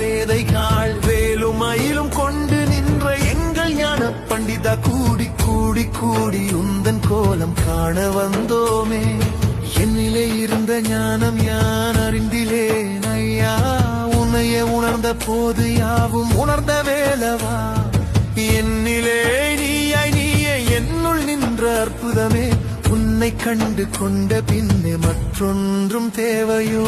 பேதைகாள் வேலும் மயிலும் கொண்டு நின்ற எங்கள் ஞான பண்டிதா கூடி கூடி கூடி உந்தன் கோலம் காண வந்தோமே. என்னிலே இருந்த ஞானம் யான் அறிந்திலேன் ஐயா, உன்னையே உணர்ந்த போது யாவும் உணர்ந்த வேலவா. என்னிலே நீயே என்னுள் நின்ற அற்புதமே, உன்னை கண்டு கொண்ட பின்னே மற்றொன்றும் தேவையோ.